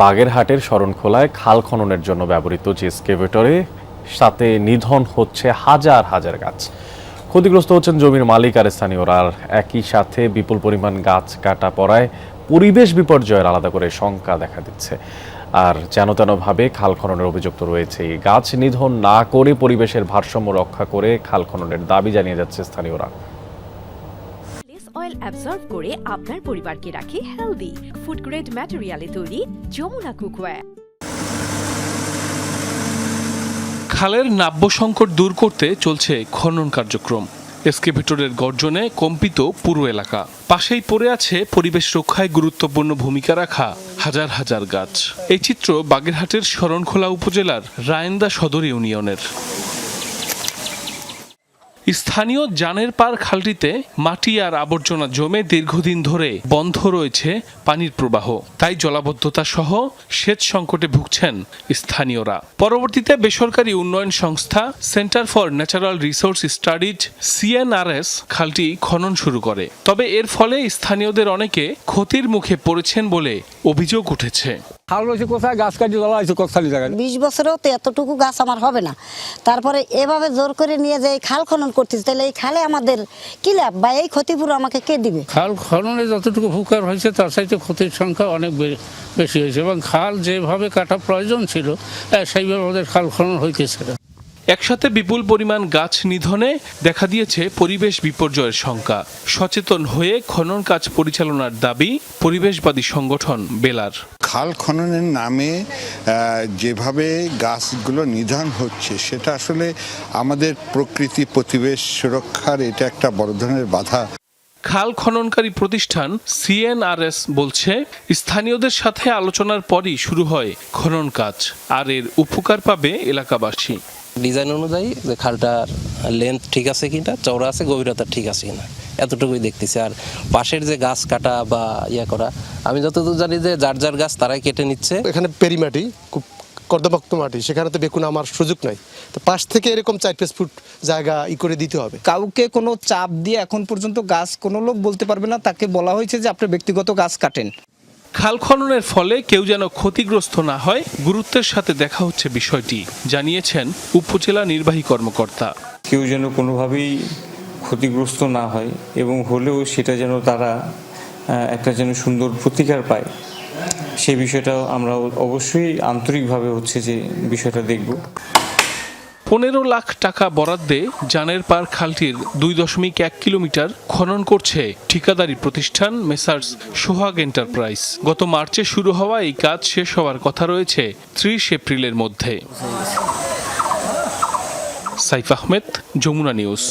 বাগেরহাটের শরণখোলায় খাল খননের জন্য ব্যবহৃত যে এক্সকেভেটরে সাথে নিধন হচ্ছে হাজার হাজার গাছ। ক্ষতিগ্রস্ত হচ্ছেন জমির মালিক আর স্থানীয়রা। আর একই সাথে বিপুল পরিমাণ গাছ কাটা পড়ায় পরিবেশ বিপর্যয়ের আলাদা করে শঙ্কা দেখা দিচ্ছে। আর যেন তেনভাবে খাল খননের অভিযোগ তো রয়েছে। গাছ নিধন না করে পরিবেশের ভারসাম্য রক্ষা করে খাল খননের দাবি জানিয়ে যাচ্ছে স্থানীয়রা। অয়েল অ্যাবজর্ব করে আপনার পরিবারকে রাখে হেলদি। ফুড গ্রেড ম্যাটেরিয়ালে তৈরি যমুনা কুকওয়্যার। খালের নাব্য সংকট দূর করতে চলছে খনন কার্যক্রম। এক্সকেভেটরের গর্জনে কম্পিত পুরো এলাকা। পাশেই পড়ে আছে পরিবেশ রক্ষায় গুরুত্বপূর্ণ ভূমিকা রাখা হাজার হাজার গাছ। এই চিত্র বাগেরহাটের শরণখোলা উপজেলার রায়েন্দা সদর ইউনিয়নের। স্থানীয় জানের পার খালটিতে মাটি আর আবর্জনা জমে দীর্ঘদিন ধরে বন্ধ রয়েছে পানির প্রবাহ। তাই জলাবদ্ধতা সহ সেচ সংকটে ভুগছেন স্থানীয়রা। পরবর্তীতে বেসরকারি উন্নয়ন সংস্থা centre for natural resource studies CNRS খালটি খনন শুরু করে। তবে এর ফলে স্থানীয়দের অনেকে ক্ষতির মুখে পড়েছেন বলে অভিযোগ উঠেছে। খাল রয়েছে কোথায়, গাছ কাটি জ্বলা হয়েছে কোথায় জায়গায়। 20 বছরেও তো এতটুকু গাছ আমার হবে না। তারপরে এভাবে জোর করে নিয়ে যে খাল খনন করতেছে, তাহলে এই খালে আমাদের কি লাভ বা এই ক্ষতিপুরো আমাকে কে দিবে? খাল খননে যতটুকু উপকার হয়েছে তার চাইতে ক্ষতির সংখ্যা অনেক বেশি হয়েছে, এবং খাল যেভাবে কাটা প্রয়োজন ছিল সেইভাবে আমাদের খাল খনন হইতেছে না। একসাথে বিপুল পরিমাণ গাছ নিধনে দেখা দিয়েছে পরিবেশ বিপর্যয়ের শঙ্কা। সচেতন হয়ে খনন কাজ পরিচালনার দাবি পরিবেশবাদী সংগঠন বেলার। খাল খননের নামে যেভাবে গাছগুলো নিধন হচ্ছে সেটা আসলে আমাদের প্রকৃতি পরিবেশ সুরক্ষার এটা একটা বড় ধরনের বাধা। খাল খননকারী প্রতিষ্ঠান CNRS বলছে, স্থানীয়দের সাথে আলোচনার পরই শুরু হয় খনন কাজ, আর এর উপকার পাবে এলাকাবাসী। ডিজাইন অনুযায়ী যে খালটার লেন্থ ঠিক আছে কিনা, চওড়া আছে, গভীরতা ঠিক আছে কিনা, এতটুকুই দেখতেছি। আর পাশের যে গাছ কাটা বা করা, আমি যতদূর জানি যে যার যার গাছ তারাই কেটে নিচ্ছে। এখানে পেরিমাটি খুব কর্দমাক্ত মাটি, সেখানে তো বেকুন আমার সুযোগ নাই। তো পাশ থেকে এরকম 4-5 ফুট জায়গা করে দিতে হবে। কাউকে কোনো চাপ দিয়ে এখন পর্যন্ত গাছ কোনো লোক বলতে পারবে না। তাকে বলা হয়েছে যে আপনি ব্যক্তিগত গাছ কাটেন। খাল খননের ফলে কেউ যেন ক্ষতিগ্রস্ত না হয়, গুরুত্বের সাথে দেখা হচ্ছে বিষয়টি, জানিয়েছেন উপজেলা নির্বাহী কর্মকর্তা। কেউ যেন কোনোভাবেই ক্ষতিগ্রস্ত না হয়, এবং হলেও সেটা যেন তারা একটা যেন সুন্দর প্রতিকার পায়, সেই বিষয়টাও আমরা অবশ্যই আন্তরিকভাবে যে বিষয়টা দেখব। 15 লাখ টাকা বরাদ্দে জানের পার খালটির 2.1 কিলোমিটার খনন করছে ঠিকাদারি প্রতিষ্ঠান মেসার্স সোহাগ এন্টারপ্রাইজ। গত মার্চে শুরু হওয়া এই কাজ শেষ হওয়ার কথা রয়েছে 30 এপ্রিলের মধ্যে। সাইফ আহমেদ, যমুনা নিউজ।